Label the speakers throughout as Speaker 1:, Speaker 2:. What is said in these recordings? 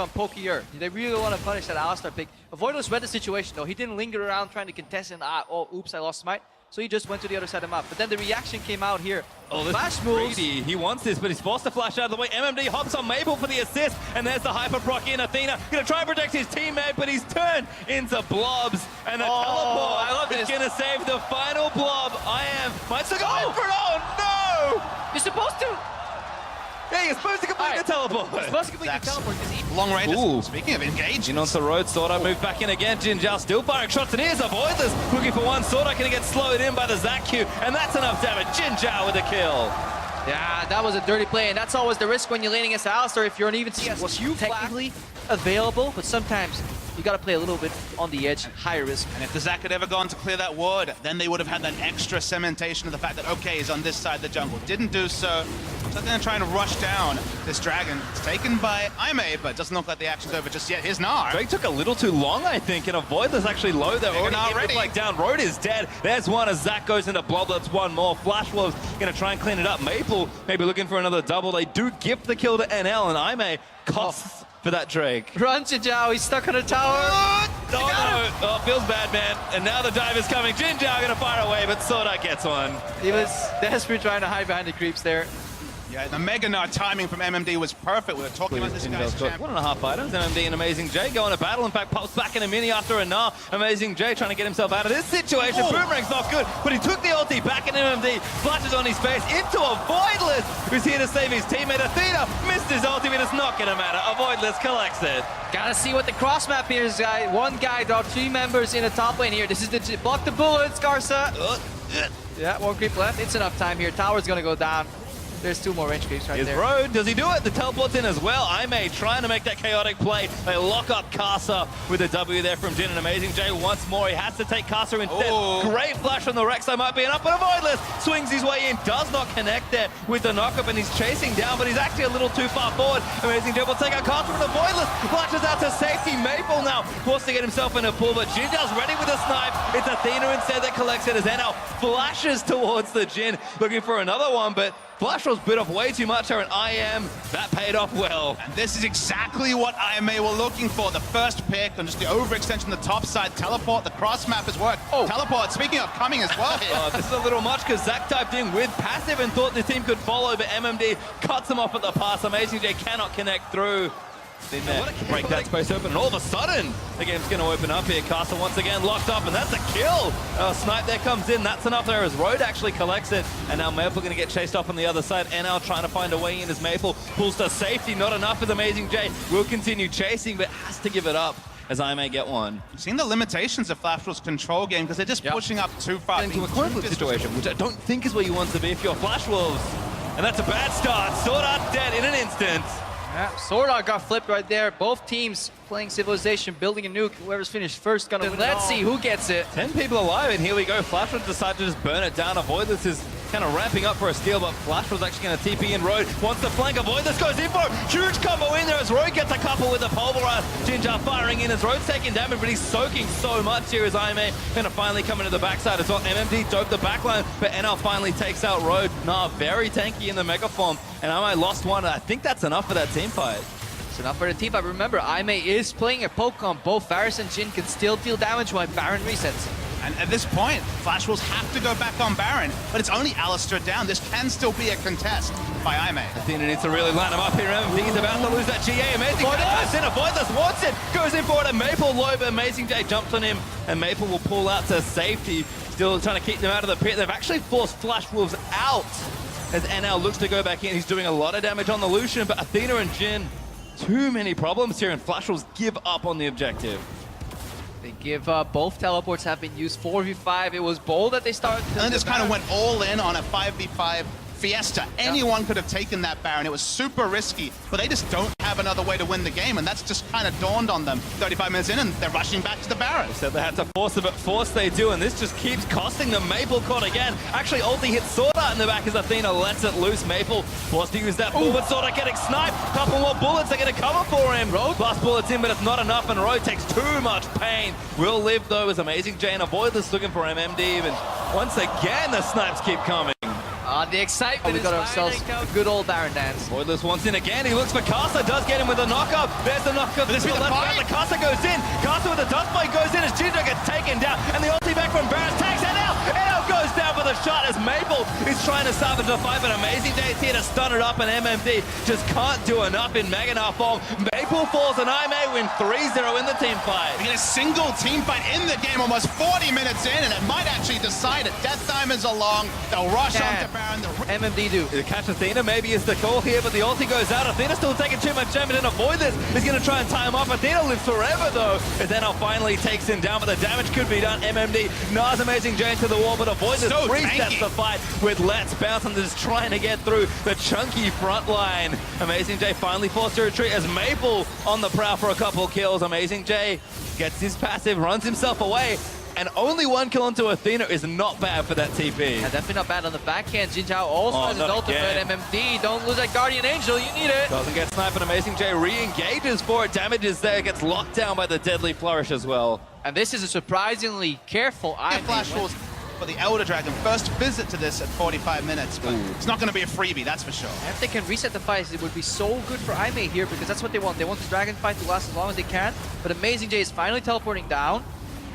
Speaker 1: on pokier. They really want to punish that Alistar pick. Avoidless read the situation though. He didn't linger around trying to contest and oh, oops, I lost smite. So he just went to the other side of the map. But then the reaction came out here.
Speaker 2: Oh, this
Speaker 1: flash
Speaker 2: is
Speaker 1: moves.
Speaker 2: greedy. He wants this, but he's forced to flash out of the way. MMD hops on Maple for the assist, and there's the hyper proc in. Athena gonna try and protect his teammate, but he's turned into blobs. And the teleport is gonna save the final blob. Might still go in for it. Oh no!
Speaker 1: You're supposed to.
Speaker 2: Yeah, you're supposed to complete the teleport.
Speaker 1: You're supposed to complete the teleport because he...
Speaker 3: Long range.
Speaker 2: Ooh.
Speaker 3: Speaking of engage.
Speaker 2: In onto the road, Swordart move back in again. Jin Zhao still firing shots, and here's Avoidless looking for one. Swordart gonna get slowed in by the Zac Q, and that's enough damage. Jin Zhao with a kill.
Speaker 1: Yeah, that was a dirty play, and that's always the risk when you're laning against Alistar. If you're an even CS, was technically available, but sometimes you gotta play a little bit on the edge, higher risk.
Speaker 3: And if the Zac had ever gone to clear that ward, then they would have had that extra cementation of the fact that, okay, he's on this side of the jungle. Didn't do so. So they're trying to rush down this dragon. It's taken by Aimee, but it doesn't look like the action's over just yet. Here's Gnar.
Speaker 2: Drake took a little too long, I think, and Avoidless actually low there. Already like down. Road is dead. There's one as Zac goes into blob. That's one more. Flash Wolves gonna try and clean it up. Maple maybe looking for another double. They do gift the kill to NL, and Aimee costs for that Drake.
Speaker 1: Run, Jinzhao, he's stuck on a tower.
Speaker 2: Oh no, oh, feels bad, man. And now the dive is coming. Jin Zhao gonna fire away, but Swordart gets one.
Speaker 1: He was desperate trying to hide behind the creeps there.
Speaker 3: Yeah, the Mega Gnar timing from MMD was perfect. We were talking about this guy's champ.
Speaker 2: 1.5 items. MMD and Amazing J going to battle. In fact, pops back in a mini after a Gnar. Amazing J trying to get himself out of this situation. Boomerang's not good, but he took the ulti back in MMD. Flashes on his face into Avoidless, who's here to save his teammate. Athena missed his ulti, but it's not going to matter. Avoidless collects it.
Speaker 1: Gotta see what the cross map here is, guy. One guy, there are 3 members in the top lane here. This is the block the bullets, Garza. Yeah, 1 creep left. It's enough time here. Tower's gonna go down. There's 2 more range creeps right there.
Speaker 2: Road, does he do it? The teleport's in as well. Aimee trying to make that chaotic play. They lock up Casa with a W there from Jin, and Amazing J once more. He has to take Casa instead. Great flash from the Rex. That might be enough, but Avoidless swings his way in. Does not connect there with the knockup, and he's chasing down, but he's actually a little too far forward. Amazing J will take out Casa with Avoidless. Flashes out to safety. Maple now forced to get himself in a pull, but Jin Zhao's ready with a snipe. It's Athena instead that collects it as NL flashes towards the Jin, looking for another one, but Flash was bit off way too much there, and that paid off well.
Speaker 3: And this is exactly what Aimee were looking for. The first pick and just the overextension on the top side. Teleport, the cross map has worked. Teleport, speaking of coming as well here.
Speaker 2: This is a little much because Zac typed in with passive and thought the team could follow, but MMD cuts him off at the pass. Amazing J cannot connect through. In there, break that space open, and all of a sudden, the game's going to open up here. Castle once again locked up, and that's a kill. Snipe there comes in, that's enough there as Road actually collects it, and now Maple going to get chased off on the other side. NL trying to find a way in as Maple pulls to safety. Not enough with Amazing J. Will continue chasing, but has to give it up as Aimee get one.
Speaker 3: You've seen the limitations of Flashwolves' control game because they're just pushing up too far.
Speaker 2: Into a coin flip situation, which I don't think is where you want to be if you're Flash Wolves. And that's a bad start. Swordart dead in an instant.
Speaker 1: Yeah, Swordart got flipped right there. Both teams playing Civilization, building a nuke. Whoever's finished first gonna win. Let's see who gets it.
Speaker 2: 10 people alive, and here we go. Flash will decide to just burn it down. Avoidless is kind of ramping up for a steal, but Flash was actually going to TP in. Road wants to flank. Avoidless goes in for it. Huge combo in there as Road gets a couple with the pulverize. Jin Zhao firing in as Road's taking damage, but he's soaking so much here as Aimee going to finally come into the backside as well. MMD dope the backline, but NL finally takes out Road. Nah, very tanky in the mega form, and Aimee lost one. I think that's enough for that team fight.
Speaker 1: It's enough for the team fight. Remember, Aimee is playing a poke on both Varus and Jin can still deal damage when Baron resets.
Speaker 3: And at this point, Flash Wolves have to go back on Baron, but it's only Alistar down. This can still be a contest by Aimee.
Speaker 2: Athena needs to really line him up here. MMD is about to lose that GA. Amazing J Avoidless wants it, goes in for it, and Maple low, but Amazing J jumps on him, and Maple will pull out to safety. Still trying to keep them out of the pit. They've actually forced Flash Wolves out as NL looks to go back in. He's doing a lot of damage on the Lucian, but Athena and Jin, too many problems here, and Flash Wolves give up on the objective.
Speaker 1: They give up. Both teleports have been used. 4v5. It was bold that they started.
Speaker 3: And then just kind of went all in on a 5v5 Fiesta. Anyone could have taken that Baron. It was super risky, but they just don't have another way to win the game, and that's just kind of dawned on them 35 minutes in, and they're rushing back to the Baron.
Speaker 2: They said they had to force it, but force they do, and this just keeps costing them. Maple caught again. Actually, ulti hits Swordart in the back as Athena lets it loose. Maple forced to use that bull, but Swordart getting sniped. Couple more bullets are going to cover for him. Road blast bullets in, but it's not enough, and Road takes too much pain. Will live, though, as Amazing J and Avoidless looking for MMD, and once again, the snipes keep coming.
Speaker 1: The excitement. We got ourselves a good old Baron dance.
Speaker 2: Voidless wants in again. He looks for Casa. Does get him with a knockup. There's the knockup.
Speaker 3: This is the fight.
Speaker 2: The Casa goes in. Casa with the dust blade goes in as Ginger gets taken down. And the ulti back from Baron takes it out. NL goes down for the shot as Maple is trying to salvage the fight. But Amazing J's here to stun it up. And MMD just can't do enough in Magnar form. Maple falls and I may win 3-0 in the team fight.
Speaker 3: We get a single team fight in the game almost 40 minutes in, and it might actually decide it. Death Diamonds along. They'll rush onto Baron.
Speaker 1: MMD do.
Speaker 2: The catch Athena maybe is the call here, but the ulti goes out. Athena still taking too much damage and avoid this. He's going to try and tie him off. Athena lives forever though. And then finally takes him down, but the damage could be done. MMD, Nas Amazing Jane to the wall, but avoid this.
Speaker 3: So
Speaker 2: Resets the fight with Let's Bounce and just trying to get through the chunky front line. Amazing J finally forced to retreat as Maple on the prowl for a couple kills. Amazing J gets his passive, runs himself away. And only one kill onto Athena is not bad for that TP.
Speaker 1: Yeah, definitely not bad on the backhand. Jin Zhao also has his ultimate. MMD, don't lose that Guardian Angel, you need it.
Speaker 2: Doesn't get sniped, but Amazing J re-engages for it. Damage is there, gets locked down by the Deadly Flourish as well.
Speaker 1: And this is a surprisingly careful
Speaker 3: Flash Force for the Elder Dragon. First visit to this at 45 minutes, but it's not going to be a freebie, that's for sure.
Speaker 1: If they can reset the fight, it would be so good for Aimee here because that's what they want. They want the Dragon fight to last as long as they can. But Amazing J is finally teleporting down,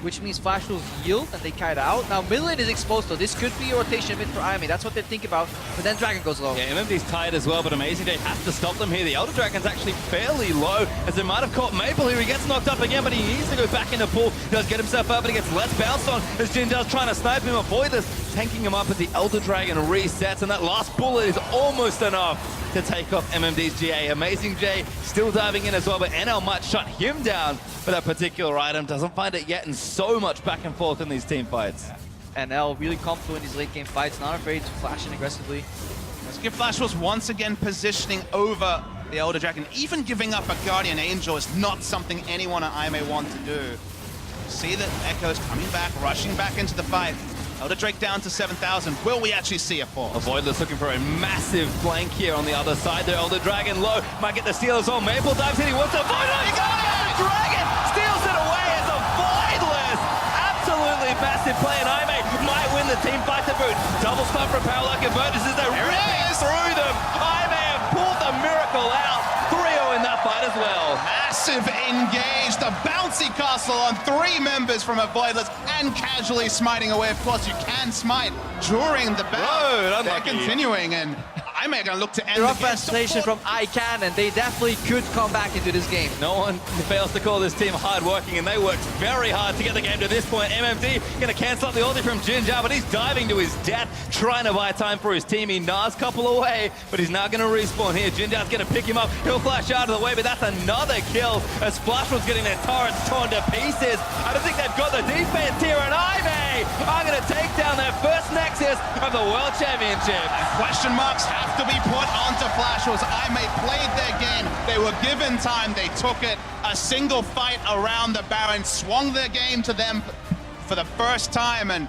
Speaker 1: which means Flash will yield and they kite out. Now mid lane is exposed though. This could be a rotation mid for Aimee. That's what they think about. But then Dragon goes low.
Speaker 2: Yeah, MMD's tired as well, but Amazing J has to stop them here. The Elder Dragon's actually fairly low, as they might have caught Maple here. He gets knocked up again, but he needs to go back in the pool. He does get himself up, but he gets less bounced on as Jin does trying to snipe him. Avoid this, tanking him up as the Elder Dragon resets, and that last bullet is almost enough to take off MMD's GA. Amazing J still diving in as well, but NL might shut him down for that particular item. Doesn't find it yet, and so much back and forth in these team fights.
Speaker 1: NL really comfortable in these late game fights, not afraid to flash in aggressively.
Speaker 3: Let's give Flash Force once again positioning over the Elder Dragon. Even giving up a Guardian Angel is not something anyone at Aimee want to do. See that Echo's coming back, rushing back into the fight. Elder Drake down to 7,000. Will we actually see a fall?
Speaker 2: Avoidless looking for a massive flank here on the other side. The Elder Dragon low. Might get the steals on. Maple dives in. He wants to avoid it. He got it! Dragon steals it away as Avoidless. Absolutely massive play, and Aimee might win the team fight to boot. Double stop for Power Like Convergence as they're ripping through them. Aimee have pulled the miracle out. 3-0 in that fight as well.
Speaker 3: Massive engage. The bouncy castle on 3 members from Avoidless and casually smiting away. Of course, you can smite during the battle. They're continuing, and Aimee going to look to end
Speaker 1: the
Speaker 3: the
Speaker 1: rough
Speaker 3: game.
Speaker 1: translation from I can, and they definitely could come back into this game.
Speaker 2: No one fails to call this team hard-working, and they worked very hard to get the game to this point. MMD going to cancel up the ulti from Jin Zhao, but he's diving to his death, trying to buy time for his team. He Nas couple away, but he's now going to respawn here. Jin Zhao's going to pick him up. He'll flash out of the way, but that's another kill as Splashman's getting their turrets torn to pieces. I don't think they've got the defense here, and Aimee are going to take down their first Nexus of the World Championship.
Speaker 3: Question marks have to be put onto Flash Force. Aimee played their game. They were given time. They took it. A single fight around the Baron swung their game to them for the first time, and